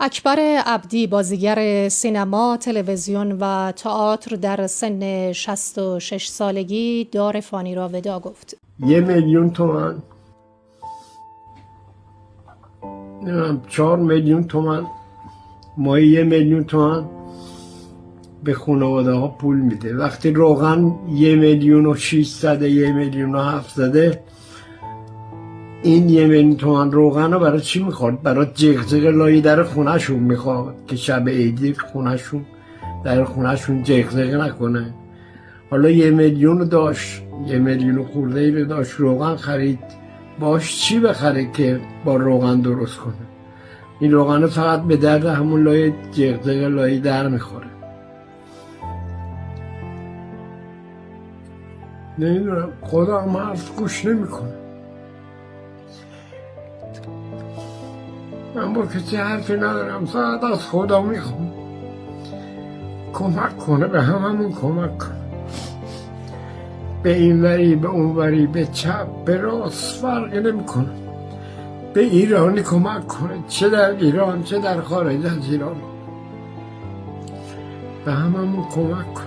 اکبر عبدی، بازیگر سینما، تلویزیون و تئاتر، در سن 66 سالگی دار فانی را وداع گفت. 1,000,000 تومان، 4 میلیون تومان ماهی، 1,000,000 تومان به خانواده ها پول میده. وقتی روغن 1,600,000، 1,700,000، این 1,000,000 تومان روغن رو برای چی میخواد؟ برای جغجغ لای در خونه شون میخواد که شب عیدی خونهشون در خونهشون جغجغ نکنه. حالا 1,000,000 داشت، 1,000,000 خورده ای رو داشت، روغن خرید، باش چی بخره که با روغن درست کنه؟ این روغن فقط به درد همون لای جغجغ لای در میخوره. نمیدونم، خدا هم حرف گوش نمیکنه. من با کسی حرفی ندارم، فقط از خدا میخوام کمک کنه، به هممون کمک کنه، به این وری به اون وری، به چپ به راست فرقی نمیکنه، به ایرانی کمک کنه، چه در ایران چه در خارج از ایران، به هممون کمک کنه.